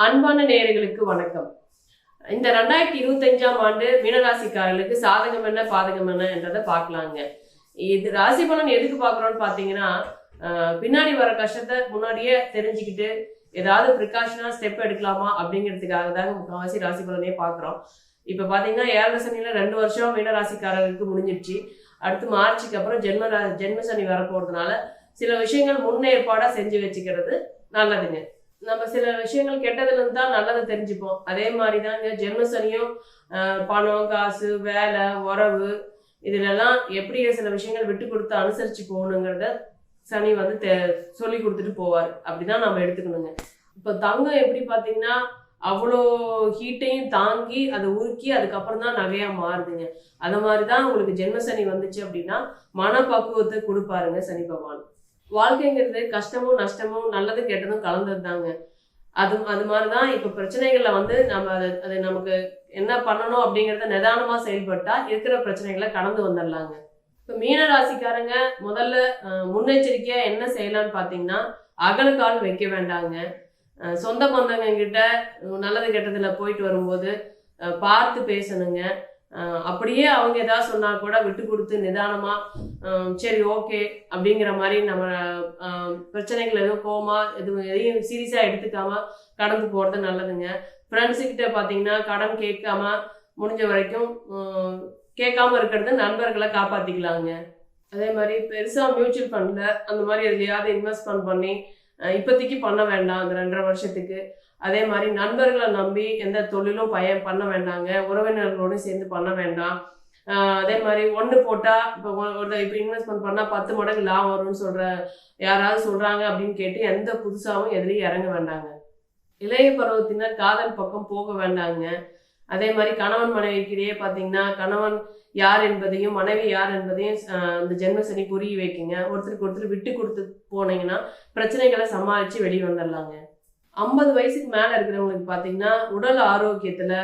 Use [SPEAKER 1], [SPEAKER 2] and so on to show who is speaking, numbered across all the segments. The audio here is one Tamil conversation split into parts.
[SPEAKER 1] அன்பான நேயர்களுக்கு வணக்கம். இந்த 2025ஆம் ஆண்டு மீனராசிக்காரர்களுக்கு சாதகம் என்ன பாதகம் என்ன என்றதை பார்க்கலாங்க. இது ராசி பலன் எதுக்கு பார்க்குறோம்னு பார்த்தீங்கன்னா, பின்னாடி வர கஷ்டத்தை முன்னாடியே தெரிஞ்சுக்கிட்டு ஏதாவது ப்ரிகாஷனாக ஸ்டெப் எடுக்கலாமா அப்படிங்கிறதுக்காக தாங்க முக்கால்வாசி ராசி பலனே பார்க்குறோம். இப்போ பார்த்தீங்கன்னா 7 சனியில் 2 வருஷம் மீனராசிக்காரர்களுக்கு முடிஞ்சிடுச்சு. அடுத்து மார்ச்சுக்கு அப்புறம் ஜென்ம சனி வரப்போகிறதுனால சில விஷயங்கள் முன்னேற்பாடாக செஞ்சு வச்சுக்கிறது நல்லதுங்க. நம்ம சில விஷயங்கள் கெட்டதுல இருந்து தான் நல்லதை தெரிஞ்சுப்போம். அதே மாதிரி தாங்க ஜென்ம சனியும் பணம், காசு, வேலை, உறவு இதுலெல்லாம் எப்படி சில விஷயங்கள் விட்டு கொடுத்து அனுசரிச்சு போகணுங்கிறத சனி சொல்லி கொடுத்துட்டு போவார். அப்படிதான் நம்ம எடுத்துக்கணுங்க. இப்போ தங்கம் எப்படி பார்த்தீங்கன்னா அவ்வளோ ஹீட்டையும் தாங்கி அதை உருக்கி அதுக்கப்புறம் தான் நகையா மாறுதுங்க. அது மாதிரிதான் உங்களுக்கு ஜென்ம சனி வந்துச்சு அப்படின்னா மனப்பக்குவத்தை கொடுப்பாருங்க சனி பகவான். வாழ்க்கைங்கிறது கஷ்டமும் நஷ்டமும் நல்லது கெட்டதும் கலந்தது தாங்க. அது மாதிரிதான் இப்ப பிரச்சனைகள்ல நம்ம அது நமக்கு என்ன பண்ணணும் அப்படிங்கறத நிதானமா செயல்பட்டா இருக்கிற பிரச்சனைகளை கடந்து வந்துடலாங்க. இப்ப மீன ராசிக்காரங்க முதல்ல முன்னெச்சரிக்கையா என்ன செய்யலாம்னு பாத்தீங்கன்னா, அகலக்கால் வைக்க வேண்டாங்க. சொந்த பந்தங்க கிட்ட நல்லது கெட்டதுல போயிட்டு வரும்போது பார்த்து பேசணுங்க. அப்படியே அவங்க ஏதாவது சொன்னா கூட விட்டு கொடுத்து நிதானமா சரி ஓகே அப்படிங்கிற மாதிரி நம்ம பிரச்சனைகள் எதுவும் கோமா எதையும் சீரியஸா எடுத்துக்காம கடந்து போறது நல்லதுங்க. ஃப்ரெண்ட்ஸுக்கிட்ட பார்த்தீங்கன்னா கடன் கேட்காம முடிஞ்ச வரைக்கும் கேட்காம இருக்கிறது நண்பர்களை காப்பாத்திக்கலாங்க. அதே மாதிரி பெருசா மியூச்சுவல் ஃபண்ட்ல அந்த மாதிரி எதுலையாவது இன்வெஸ்ட்மெண்ட் பண்ணி இப்போதைக்கு பண்ண வேண்டாம் அந்த 2.5 வருஷத்துக்கு. அதே மாதிரி நண்பர்களை நம்பி எந்த தொழிலும் பண்ண வேண்டாங்க. உறவினர்களோடு சேர்ந்து பண்ண வேண்டாம். அதே மாதிரி ஒன்று போட்டால் இப்போ இன்வெஸ்ட்மெண்ட் பண்ணால் 10 மடங்கு லாபம் வரும்னு யாராவது சொல்கிறாங்க அப்படின்னு கேட்டு எந்த புதுசாகவும் எதுலையும் இறங்க வேண்டாங்க. இளைய பருவத்தினர் காதல் பக்கம் போக வேண்டாங்க. அதே மாதிரி கணவன் மனைவிக்கிடையே பார்த்தீங்கன்னா கணவன் யார் என்பதையும் மனைவி யார் என்பதையும் இந்த ஜென்ம சனி புரிய வைக்குங்க. ஒருத்தருக்கு ஒருத்தர் விட்டு கொடுத்து போனீங்கன்னா பிரச்சனைகளை சமாளித்து வெளியே வந்துடலாங்க. 50 வயசுக்கு மேலே இருக்கிறவங்களுக்கு பார்த்தீங்கன்னா உடல் ஆரோக்கியத்தில்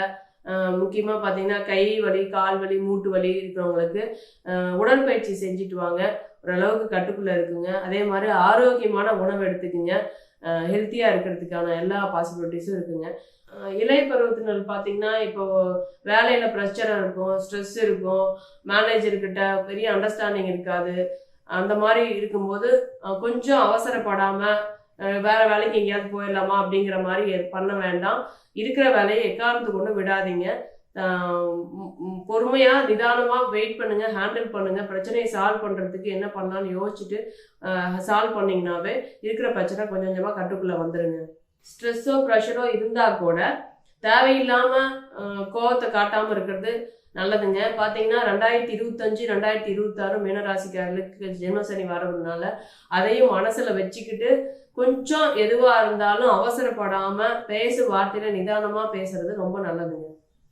[SPEAKER 1] முக்கியமாக பார்த்தீங்கன்னா கை வலி, கால் வலி, மூட்டு வலி இருக்கிறவங்களுக்கு உடற்பயிற்சி செஞ்சுட்டு வாங்க. ஓரளவுக்கு கட்டுக்குள்ளே இருக்குங்க. அதே மாதிரி ஆரோக்கியமான உணவு எடுத்துக்குங்க. ஹெல்த்தியாக இருக்கிறதுக்கான எல்லா பாசிபிலிட்டிஸும் இருக்குங்க. இளைய பருவத்தினர் பார்த்தீங்கன்னா இப்போ வேலையில் ப்ரெஷராக இருக்கும், ஸ்ட்ரெஸ் இருக்கும், மேனேஜர்கிட்ட பெரிய அண்டர்ஸ்டாண்டிங் இருக்காது. அந்த மாதிரி இருக்கும்போது கொஞ்சம் அவசரப்படாமல் வேற வேலைக்கு எங்கேயாவது போயிடலாமா அப்படிங்கிற மாதிரி பண்ண வேண்டாம். இருக்கிற வேலையை எக்காரணத்து கொண்டு விடாதீங்க. பொறுமையா நிதானமா வெயிட் பண்ணுங்க, ஹேண்டில் பண்ணுங்க. பிரச்சனையை சால்வ் பண்றதுக்கு என்ன பண்ணலாம்னு யோசிச்சுட்டு சால்வ் பண்ணீங்கன்னாவே இருக்கிற பிரச்சனை கொஞ்சம் கொஞ்சமா கட்டுக்குள்ள வந்துருங்க. ஸ்ட்ரெஸ்ஸோ ப்ரெஷரோ இருந்தா கூட தேவையில்லாம கோவத்தை காட்டாம இருக்கிறது நல்லதுங்க. பார்த்தீங்கன்னா 2025 2026 மீனராசிக்காரர்களுக்கு ஜென்மசனி வர்றதுனால அதையும் மனசுல வச்சுக்கிட்டு கொஞ்சம் எதுவா இருந்தாலும் அவசரப்படாம பேசும் வார்த்தையில நிதானமா பேசுறது ரொம்ப நல்லதுங்க.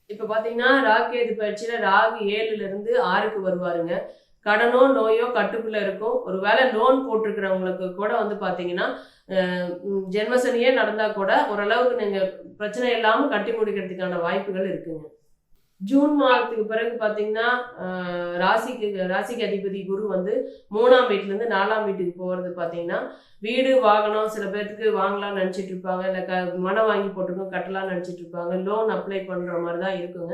[SPEAKER 1] இப்ப பாத்தீங்கன்னா ராகு பயிற்சியில ராகு 7ல இருந்து 6க்கு வருவாருங்க. கடனோ நோயோ கட்டுக்குள்ள இருக்கும். ஒருவேளை லோன் போட்டிருக்கிறவங்களுக்கு கூட பாத்தீங்கன்னா ஜென்மசனியே நடந்தா கூட ஓரளவுக்கு நீங்க பிரச்சனை இல்லாம கட்டி முடிக்கிறதுக்கான வாய்ப்புகள் இருக்குங்க. ஜூன் மாதத்துக்கு பிறகு பார்த்தீங்கன்னா ராசிக்கு அதிபதி குரு 3ஆம் வீட்டிலேருந்து 4ஆம் வீட்டுக்கு போகிறது பார்த்தீங்கன்னா வீடு வாகனம் சில பேர்த்துக்கு வாங்கலாம்னு நினச்சிட்டு இருப்பாங்க. இல்லை மனம் வாங்கி போட்டுருக்கோம் கட்டலாம்னு நினச்சிட்டு இருப்பாங்க. லோன் அப்ளை பண்ணுற மாதிரி தான் இருக்குங்க.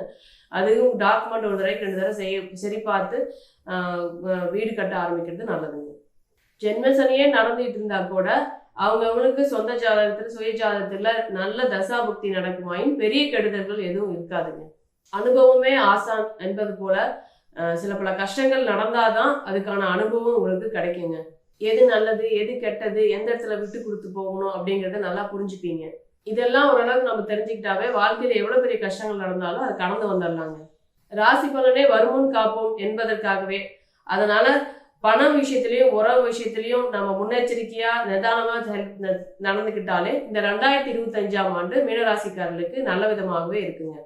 [SPEAKER 1] அதுவும் டாக்குமெண்ட் ஒரு தடவை 2 தடவை சரி பார்த்து வீடு கட்ட ஆரம்பிக்கிறது நல்லதுங்க. ஜென்மசனியே நடந்துட்டு இருந்தா கூட அவங்களுக்கு சொந்த ஜாதகத்தில் சுய ஜாதகத்தில் நல்ல தசாபுக்தி நடக்குமாயின் பெரிய கெடுதல்கள் எதுவும் இருக்காதுங்க. அனுபவமே ஆசான் என்பது போல சில பல கஷ்டங்கள் நடந்தாதான் அதுக்கான அனுபவம் உங்களுக்கு கிடைக்குங்க. எது நல்லது எது கெட்டது எந்த இடத்துல விட்டு கொடுத்து போகணும் அப்படிங்கறத நல்லா புரிஞ்சுப்பீங்க. இதெல்லாம் ஓரளவுக்கு நம்ம தெரிஞ்சுக்கிட்டாவே வாழ்க்கையில எவ்வளவு பெரிய கஷ்டங்கள் நடந்தாலும் அதை கடந்து வந்துடலாங்க. ராசி பலனே வருமுன் காப்போம் என்பதற்காகவே. அதனால பணம் விஷயத்திலையும் உறவு விஷயத்திலையும் நம்ம முன்னெச்சரிக்கையா நிதானமா நடந்துக்கிட்டாலே இந்த 2025ஆம் ஆண்டு மீனராசிக்காரர்களுக்கு நல்ல விதமாகவே இருக்குங்க.